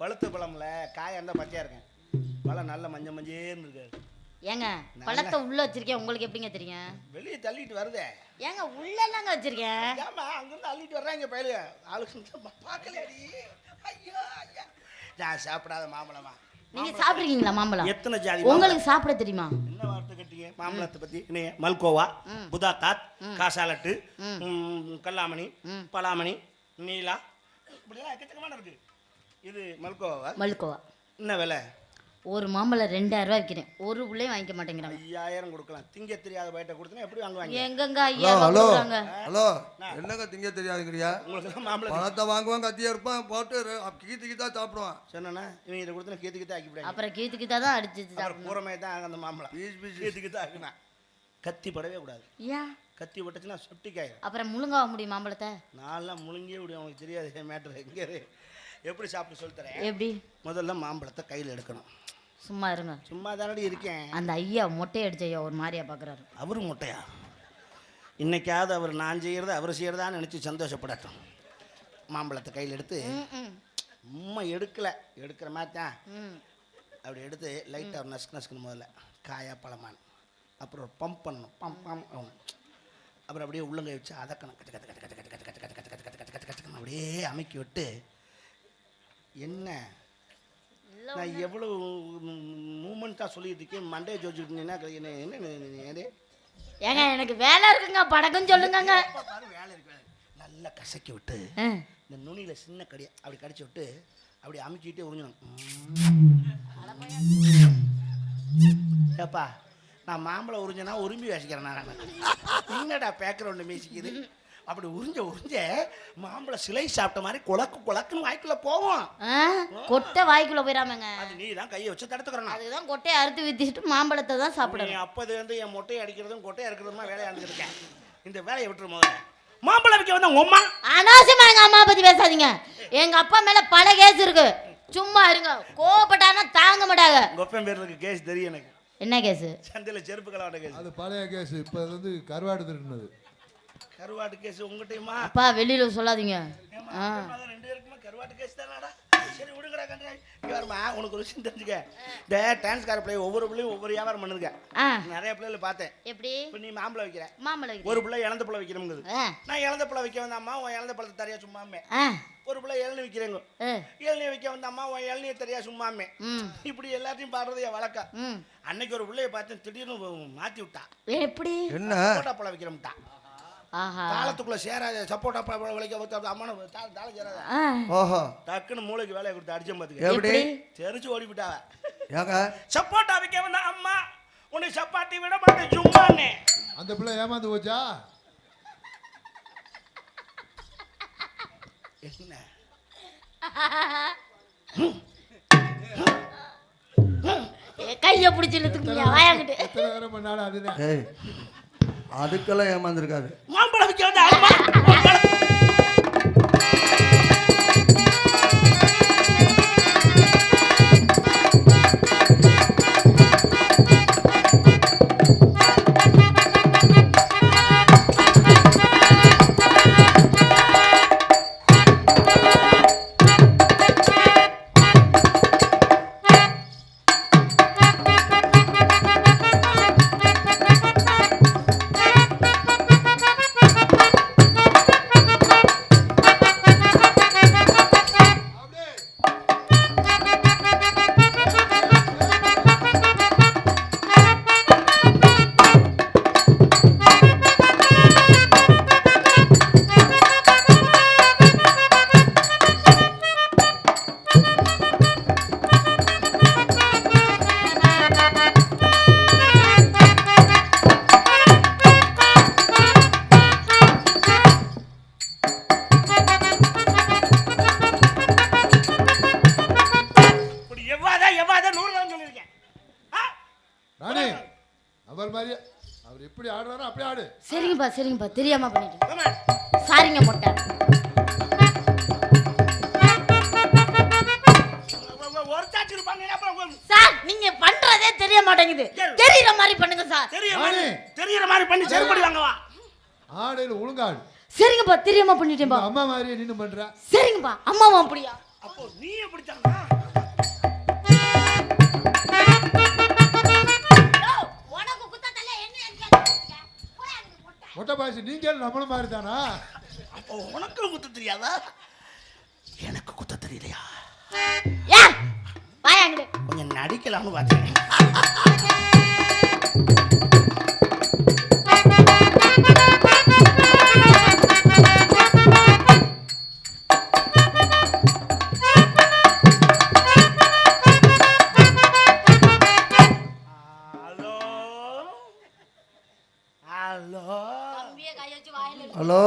A: பழுத்த பழம்ல காயா இருந்தா பச்சையா இருக்கேன், பழம் நல்ல மஞ்சள் மஞ்சேன்னு இருக்காது.
B: ஏங்க பழத்தை உள்ள வச்சிருக்கேன், உங்களுக்கு எப்படிங்க தெரியும்?
A: வெளியே தள்ளிட்டு வருதே.
B: ஏங்க உள்ள எல்லாங்க வச்சிருக்கேன்.
A: ஏமா அங்கிருந்து அள்ளிட்டு வர்றாங்க பயில ஆளுக்கு பார்க்கலையாடி. ஐயோ ஐயா, நான் சாப்பிடாத மாம்பழமா.
B: நீங்க சாப்பிடுறீங்களா மாம்பழம்?
A: எத்தனை ஜாதி
B: உங்களுக்கு சாப்பிட தெரியுமா?
A: என்ன வார்த்தை கட்டிங்க மாம்பழத்தை பத்தி? மல்கோவா, புதாத்தாத், காசாலட்டு, கல்லாமணி, பலாமணி, நீலா, இப்படிலாம் எக்கச்சக்கமான இருக்கு. இது மல்கோவா.
B: மல்கோவா
A: என்ன விலை?
B: ஒரு மாம்பழம் 2000 ரூபாய் விற்கிறேன், ஒரு உள்ளே வாங்கிக்க மாட்டேங்கிறாங்க.
A: 5000 கொடுக்கலாம். திங்க தெரியாத பைட்ட கொடுத்தா எப்படி வாங்குவாங்க?
B: எங்கங்க 5000
C: ஹலோ
B: கொடுக்குறாங்க?
C: ஹலோ, என்னங்க திங்க தெரியாதுங்கிறியா?
A: உங்களுக்கு மாம்பழம்
C: பழத்தை வாங்குவான், கத்தியா இருப்பான், போட்டு கீத்துக்கு தான் சாப்பிடுவான்.
A: சொன்னா இவங்க இதை கொடுத்தா கீத்துக்கிட்ட ஆக்கிவிடாங்க.
B: அப்புறம் கீத்துக்கிட்ட தான் அடிச்சு
A: அப்புறம் கூரமே தான் அந்த மாம்பழம் கீத்துக்கிட்ட ஆக்குனா கத்தி படவே கூடாது.
B: ஏன்
A: கத்தி விட்டுச்சுன்னா சுட்டிக்காயிடும்.
B: அப்புறம் முழுங்க முடியும் மாம்பழத்தை?
A: நான்லாம் முழுங்கியே விடும், அவனுக்கு தெரியாது மேட்ரு. எங்கே எப்படி சாப்பிட்டு சொல்லித்தரேன்.
B: எப்படி?
A: முதல்ல மாம்பழத்தை கையில் எடுக்கணும்.
B: சும்மா இருங்க,
A: சும்மா தானடி இருக்கேன்.
B: அந்த ஐயா மொட்டை அடிச்ச ஐயா ஒரு மாதிரியா பார்க்குறாரு.
A: அவரு மொட்டையா? இன்னைக்காவது அவர் நான் செய்கிறத அவர் செய்கிறதான்னு நினச்சி சந்தோஷப்படட்டும். மாம்பழத்தை கையில் எடுத்து உம்மா எடுக்கிற மாதிரி தான் அப்படி எடுத்து லைட்டாக ஒரு நசுக்கணும். முதல்ல காயா பழமான், அப்புறம் ஒரு பம்ப் பண்ணணும், பம்ப் அப்புறம் அப்படியே உள்ளங்கை வச்சு அதக்கணும், கச்ச கச்ச கச்ச கச்ச கச்ச கச்ச கச்ச கச்ச கச்ச கச்ச கச்ச கச்ச அப்படியே அமைக்கி விட்டு. என்ன நான் எவ்வளோ மூமெண்ட்டாக சொல்லிட்டு இருக்கேன், மண்டையை ஜோதிச்சுட்டு என்ன?
B: ஏங்க எனக்கு வேலை இருக்குங்க, படக்குன்னு சொல்லுங்க.
A: வேலை இருக்கு. நல்லா கசக்கி விட்டு இந்த நுனியில் சின்ன கடியை அப்படி கடிச்சு விட்டு அப்படி அமைக்கிட்டே உறிஞ்சணும். ஏப்பா நான் மாம்பழம் உறிஞ்சனா உரிம்பி வாசிக்கிறேன். நான் என்னடா பேக்ரவுண்டு மியூசிக்குது. அப்படி உறிஞ்ச மாம்பழ சிலை சாப்பிட்ட மாதிரி குழக்குன்னு வாய்க்குள்ள போவோம்.
B: கொட்டை வாய்க்குள்ள போயிடாமங்க.
A: அது நீ தான் கையை வச்சு தடுத்துக்கிறேன்.
B: அதுதான் கொட்டையை அறுத்து வித்திட்டு மாம்பழத்தை தான் சாப்பிடுறேன்.
A: அப்போது வந்து என் மொட்டையை அடிக்கிறதும் கொட்டையை அறுக்கிறதுமா வேலையை அனுப்பிச்சிருக்கேன். இந்த வேலையை விட்டுரும். போது மாம்பழம் விற்க வந்த உங்க அம்மா
B: அனாவசியமா எங்க அம்மா பத்தி பேசாதீங்க. எங்க அப்பா மேல பல கேஸ் இருக்கு. சும்மா இருங்க, கோவப்பட்டானா தாங்க மாட்டாங்க.
A: கொப்பன் பேர்ல இருக்க கேஸ் தெரியும் எனக்கு.
B: என்ன கேஸ்?
A: சந்தையில செருப்பு கலவாட்ட கேஸ்.
D: அது பழைய கேஸ். இப்போ வந்து கருவாடு திருடினது.
A: கருவாட்டு கேஸ் உங்ககிட்டயுமா?
B: அப்பா வெளியில சொல்லாதீங்க.
A: ரெண்டு பேருக்குமா கருவாட்டு கேஸ் தானடா? சரி விடுங்கடா கண்டா. இவர்மா உனக்கு ஒரு விஷயம் தெரிஞ்சுக்க. இந்த டான்ஸ்கார பிள்ளை ஒவ்வொரு பிள்ளையும் ஒவ்வொரு வியாபாரம் பண்ணுதுங்க. நிறைய பிள்ளைல பார்த்தேன்.
B: எப்படி?
A: இப்போ நீ மாம்பழம் வைக்கிற.
B: மாம்பழம்
A: ஒரு பிள்ளை இழந்த பழம் வைக்கிறோம்ங்குது. நான் இழந்த பழம் வைக்க வந்தாம்மா உன் இழந்த பழத்தை தரியா சும்மாமே. ஒரு பிள்ளை இளநீ விற்கிறேங்க. இளநீ வைக்க வந்தாம்மா உன் இளநியை தெரியா சும்மாமே. இப்படி எல்லாத்தையும் பாடுறது என் வழக்கம். அன்னைக்கு ஒரு பிள்ளைய பார்த்து திடீர்னு மாத்தி விட்டா.
B: எப்படி?
C: என்ன
A: சப்போட்டா பழம் வைக்கிறோம்ட்டா. தாளத்துக்குள்ள சேராத சப்போட்டா பழம் விளைக்க அம்மான தாளம் சேராத.
C: ஓஹோ
A: டக்குன்னு மூளைக்கு வேலையை கொடுத்து அடிச்சேன் பாத்துக்க.
C: எப்படி
A: தெரிச்சு ஓடி விட்டாவ.
C: ஏங்க
A: சப்போட்டா வைக்க வந்தா அம்மா உன்னை சப்பாத்தி விட மாட்டேன் சும்மானே.
D: அந்த பிள்ளை ஏமாந்து போச்சா?
A: என்ன
B: கைய பிடிச்சி இழுத்துக்கியா வாயாங்கிட்டு.
D: எத்தனை நேரம் பண்ணாலும் அதுதான்.
C: ஏய் அதுக்கெல்லாம் ஏமாந்துருக்காது.
A: மாம்பழம் வைக்க வந்தா அம்மா
D: எப்படி ஆடுறாரோ அப்படி ஆடு.
B: சரிங்கப்பா தெரியாம பண்ணிட்டேன். சாரிங்க மொட்டை. சார் நீங்க பண்றதே தெரிய மாட்டேங்குது. தெரியற மாதிரி பண்ணுங்க சார்.
A: தெரியற மாதிரி பண்ணி செருப்படி வாங்கவா.
D: ஆடையில ஒழுங்காடு.
B: சரிங்கப்பா தெரியாம பண்ணிட்டேன்பா.
D: அம்மா மாதிரியே நின்னு பண்ற.
B: சரிங்கப்பா அம்மாவா அப்படியா?
A: அப்போ நீ எப்படிச்சாங்க?
D: மொட்டை பாசி நீங்க நம்மள மாதிரி தானா?
A: அப்போ உனக்கு குத்த தெரியாதா? எனக்கு குத்த தெரியலையா?
B: ஏன் வாயாங்கடே
A: கொஞ்சம் நடிக்கலாம்னு பார்த்தேன்.
C: ஹலோ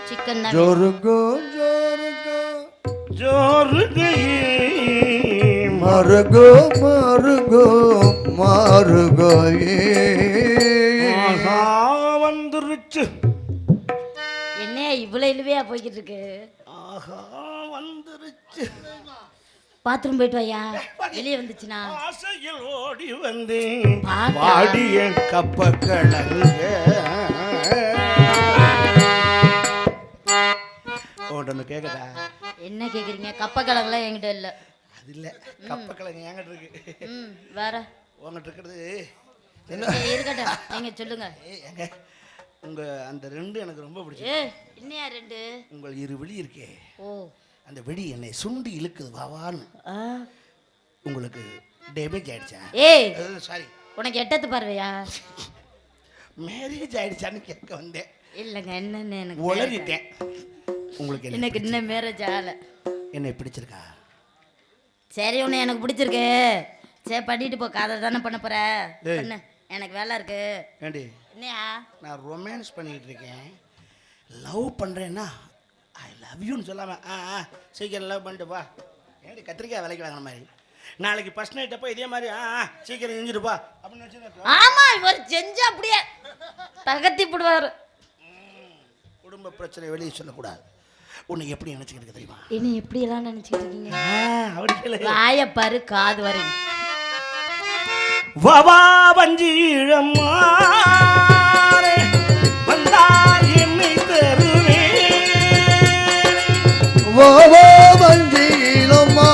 B: चिकन
C: जोरगो जोरगो
A: जोरगो
C: मरगो मरगो मरगो
A: வந்துருச்சு.
B: என்ன இவ்வளவு இழுவையா போய்கிட்டு இருக்கு?
A: ஆஹா வந்துருச்சு.
B: பாத்ரூம் போயிட்டு வாயா. வெளியே வந்துச்சுனா
A: ஆசையில் ஓடி வந்தேன் பாடிய கப்பக்கிழங்க. ஓடன்னு கேக்குதா?
B: என்ன கேக்குறீங்க? கப்பக்கிழங்குலாம் என்கிட்ட இல்ல.
A: அது இல்ல கப்பக்கிழங்கு என்கிட்ட இருக்கு.
B: வேற
A: உங்ககிட்ட இருக்கிறது
B: என்ன? இருக்கட்டும் நீங்க சொல்லுங்க.
A: ஏங்க உங்க அந்த ரெண்டு எனக்கு ரொம்ப பிடிச்சது.
B: ஏய் என்னையா ரெண்டு?
A: உங்கள் இரு விழி இருக்கே.
B: ஓ
A: அந்த வெடி என்னை சுண்டி இழுக்குது வாவான்னு. உங்களுக்கு டேமேஜ் ஆயிடுச்சா?
B: ஏய்
A: சாரி
B: உனக்கு எட்டத்து பார்வையா?
A: மேரேஜ் ஆயிடுச்சான்னு கேட்க வந்தேன்.
B: இல்லைங்க என்னன்னு எனக்கு
A: உளறிட்டேன். உங்களுக்கு
B: எனக்கு இன்னும் மேரேஜ் ஆகலை.
A: என்னை பிடிச்சிருக்கா?
B: சரி உன்னை எனக்கு பிடிச்சிருக்கு. சரி பண்ணிட்டு போ, காதல் தானே பண்ண போற. பண்ணு, எனக்கு வேலை இருக்கு.
A: ஏண்டி
B: என்னையா?
A: நான் ரொமான்ஸ் பண்ணிட்டு இருக்கேன். லவ் பண்ணுறேன்னா ஐ லவ் யூன்னு சொல்லாமல் சீக்கிரம் லவ் பண்ணிட்டு வா. ஏடி கத்திரிக்காய் விலைக்கு வாங்கின மாதிரி நாளைக்கு ஃபர்ஸ்ட் நைட் அப்போ இதே மாதிரி சீக்கிரம் செஞ்சுருப்பா அப்படின்னு வச்சு.
B: ஆமா, இவர் செஞ்சு அப்படியே தகர்த்தி போடுவார்.
A: குடும்ப பிரச்சனை வெளியே சொல்லக்கூடாது. உன்னை எப்படி நினச்சிக்கிட்டு தெரியுமா?
B: என்ன எப்படி எல்லாம் நினைச்சிட்டு இருக்கீங்க?
A: அப்படி
B: வாய பாரு, காது வரை.
A: வவா வஞ்சிழம்மா வந்தால் என்னை தருவே.
C: வாவா வஞ்சியிலம்மா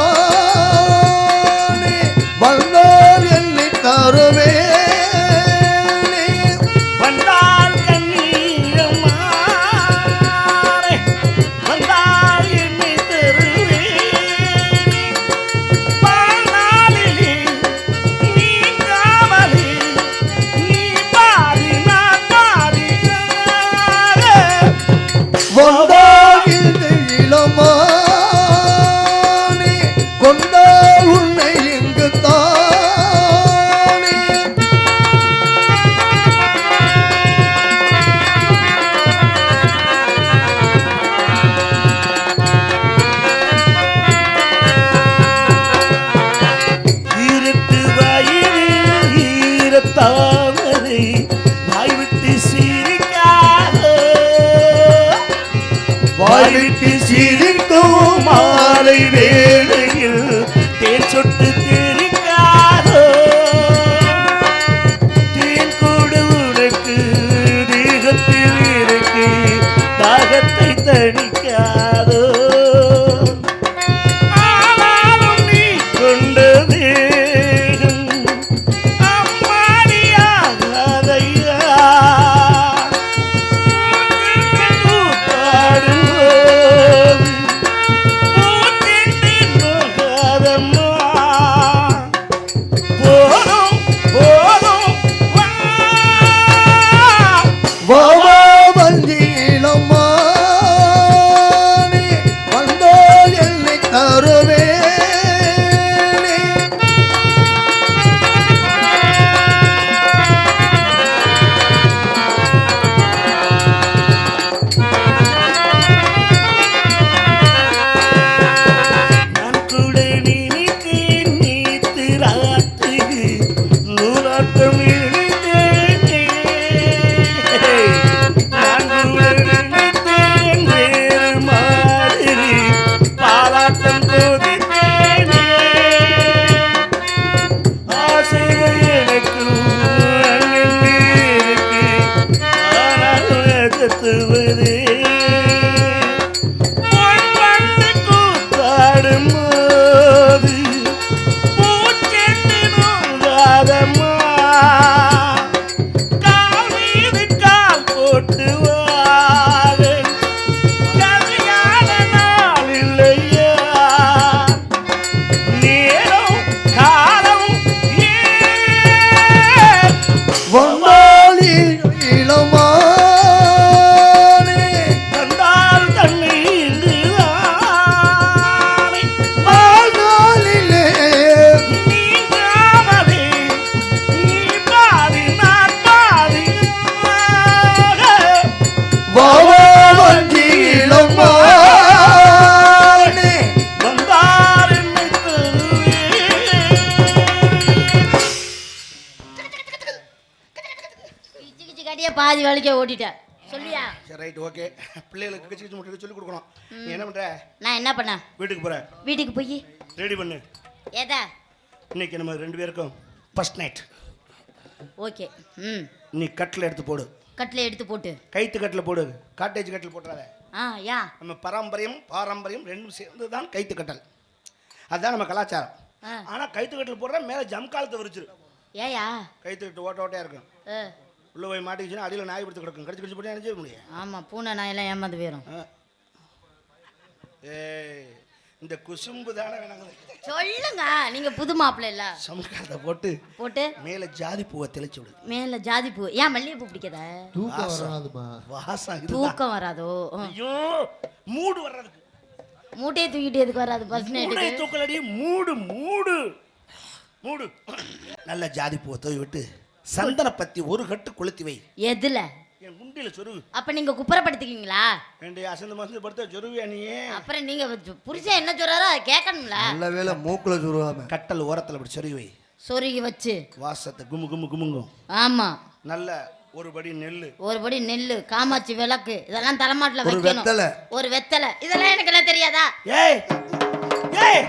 C: வந்தால் என்னை தருவே.
A: வந்தால் கண்ணீரம்மா வந்தால் என்னை தருவே. பாலாலிலே நீ காவலே நீ பாதி நான் பாதியாக.
C: வந்தால் இந்த இளமானே கொண்டால் உன்னை எங்கு தானே.
A: இருட்டு வயிறு ஈரத்தாமரை வாய்விட்டு சிரிக்காதோ. வாய்விட்டு சிரிக்கும் மாலை வேளையில் தேன் சொட்டு தெரிக்காதோ. தேன் கூடு உனக்கு தேகத்தில் இருக்கு தாகத்தை தணிக்காதோ. ஆனாலும் நீ கொண்ட வேகம் அம்மாடியாகாதையா. கூத்தாடும்போது பூத்திட்டு நோகாதம்மா. போதும் போதும் வா.
C: வாவா வஞ்சியிலம்மானே வந்தால் என்னை தருவே.
A: நான் கூட நினைத்தேன் நீத்து ராத்திரி நூலாட்டம் இழுத்தேனே. நான் கூட நினைத்தேன் வேறு மாதிரி பாலாட்டம் கொதித்தேனே. ஆசைகள் எனக்கும் அங்கங்கே இருக்கு ஆனாலும் எகத்துவதே. பொன் வந்து கூத்தாடும்போது பூச்செண்டு நோகாதம்மா. கால் மீது கால் போட்டு வாழ கல்யாண நாள் இல்லையா. நேரம் காலம் ஏன்
C: வந்தால் இளமானே
A: தந்தால் தன்னை இங்குதானே.
C: வாழ்நாளிலே
A: நீ காவலே நீ பாதி நான் பாதியாக.
C: வாவா வஞ்சியிலம்மானே
A: வந்தால் என்னை தருவே.
B: கிச்சு கிச்சு கட்டியே பாதி வேலைக்கே ஓட்டிட்டேன். சொல்லியா?
A: சரி ரைட் ஓகே. பிள்ளைகளுக்கு கிச்சு கிச்சு முட்டை சொல்லி கொடுக்கணும். நீ என்ன பண்ற?
B: நான் என்ன பண்ணேன்?
A: வீட்டுக்கு போற
B: வீட்டுக்கு போய்
A: ரெடி பண்ணு.
B: ஏதா?
A: இன்னைக்கு நம்ம 2 பேருக்கும் ஃபர்ஸ்ட் நைட்.
B: ஓகே. ம்,
A: நீ கட்டில் எடுத்து போடு.
B: கட்டில் எடுத்து போட்டு.
A: கைத்து கட்டில் போடு. காட்டேஜ் கட்டில் போட்டுறாத.
B: யா.
A: நம்ம பாரம்பரியம் ரெண்டும் சேர்ந்து தான் கைத்து கட்டல். அதுதான் நம்ம கலாச்சாரம். ஆனால் கைத்து கட்டில் போடுற மேலே ஜம்காலத்தை விரிச்சிரு.
B: ஏயா?
A: கைத்து கட்டு ஓட்ட ஓட்டையாக இருக்கும். உள்ளே போய் மாட்டிக்கிச்சுன்னா அடியில் நாய் பிடித்து கிடக்கும். கடிச்சு கடிச்சு போட்டு நினைச்சே முடியும்.
B: ஆமாம், பூனை நாயெல்லாம் ஏமாந்து போயிடும்.
A: ஏய் இந்த குசும்பு தானே வேணாங்க.
B: சொல்லுங்க, நீங்க புது மாப்பிள்ளை இல்ல.
A: சமக்காரத்தை போட்டு
B: போட்டு
A: மேல ஜாதி பூவை தெளிச்சு விடு.
B: மேல ஜாதி பூ. ஏன் மல்லிகைப்பூ பிடிக்காத?
D: தூக்கம் வராதுமா.
A: வாசம் இதுதான்.
B: தூக்கம் வராதோ?
A: ஐயோ மூடு வர்றதுக்கு.
B: மூட்டையை தூக்கிட்டு எதுக்கு வராது? பஸ்
A: மூடை
B: நைட்டுக்கு
A: தூக்கலடி. மூடு மூடு மூடு. நல்ல ஜாதி பூவை தூவி விட்டு சந்தன பத்தி ஒரு கட்டு கொளுத்தி வை.
B: எதுல?
A: என் குண்டில சொருவு.
B: அப்ப நீங்க குப்புறப்படுத்திக்கீங்களா?
A: ரெண்டு அசந்த மாசத்துல படுத்த சொருவியா நீ?
B: அப்புறம் நீங்க புருஷன் என்ன சொல்றாரோ அதை கேட்கணும்ல.
C: நல்ல வேளை மூக்குல சுருவாம
A: கட்டல் ஓரத்துல அப்படி சொருவி வை.
B: சொருகி வச்சு
A: வாசத்தை கும்மு கும்மு கும்முங்கும்.
B: ஆமா,
A: நல்ல ஒரு படி நெல்லு,
B: ஒரு படி நெல்லு, காமாட்சி விளக்கு, இதெல்லாம் தலைமாட்டுல
C: ஒரு
B: வைக்கணும்.
C: வெத்தலை.
B: ஒரு வெத்தலை. இதெல்லாம் எனக்கு எல்லாம் தெரியாதா?
A: ஏய் ஏய்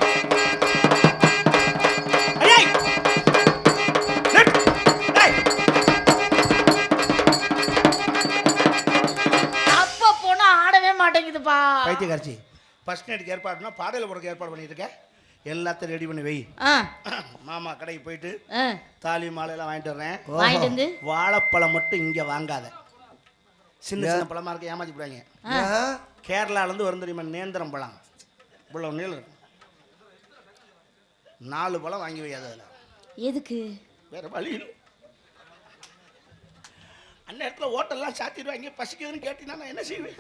A: ஏய் நிட். ஏய்
B: அப்ப போனா ஆடவே மாட்டேங்குதுப்பா.
A: பைத்தியக்காரச்சி. ஃபர்ஸ்ட் நைட்டுக்கு ஏற்பாடுனா பாடையில் போறதுக்கு ஏற்பாடு பண்ணிட்டு இருக்க. எல்லாத்தையும் ரெடி பண்ணி வை. மாமா கடைக்கு போயிட்டு தாலி மாலையெல்லாம் வாங்கிட்டு வர்றேன்.
B: வாங்கிட்டு வந்து
A: வாழைப்பழம் மட்டும் இங்கே வாங்காத. சின்ன சின்ன பழமா இருக்க ஏமாத்தி போடுவாங்க. கேரளாலேருந்து வரும் தெரியுமா நேந்திரம் பழம். இவ்வளோ நீளம் இருக்கும். 4 பழம் வாங்கி வையாது. அதில்
B: எதுக்கு?
A: வேற வழி இல்லை. அந்த இடத்துல ஹோட்டல்லாம் சாத்திடுவாங்க. பசிக்குதுன்னு கேட்டீங்கன்னா நான் என்ன செய்வேன்?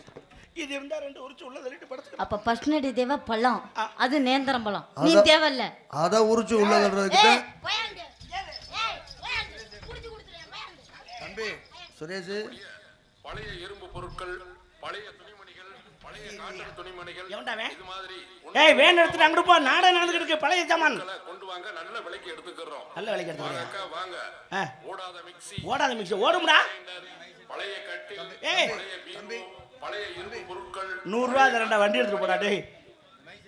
A: இது இருந்தா 2 உரிச்சு உள்ள தள்ளிட்டு படுத்து.
B: அப்ப ஃபர்ஸ்ட் நைட் தேவை பழம். அது நேந்திரம் பழம். நீ தேவையில்ல.
C: அத உரிச்சு உள்ள தள்ளுறதுக்கு தம்பி சுரேஷ்.
E: பழைய இரும்பு பொருட்கள், பழைய துணிமணிகள், பழைய காட்டன் துணிமணிகள் இது மாதிரி
A: ஏய் வேன் எடுத்துட்டு அங்க போ. நாடா நடந்துட்டு இருக்கு. பழைய சாமான்
E: கொண்டு வாங்க. நல்ல விலைக்கு எடுத்துக்கறோம்.
A: நல்ல விலைக்கு எடுத்துக்கறோம்.
E: அக்கா வாங்க. ஓடாத மிக்ஸி,
A: ஓடாத மிக்ஸி ஓடும்டா.
E: பழைய கட்டில்,
A: ஏய்
E: பழைய பீம்பு, பழைய இரும்பு பொருட்கள்.
A: 100 ரூபாய் தரேன்டா. வண்டி எடுத்துட்டு போடா டேய்.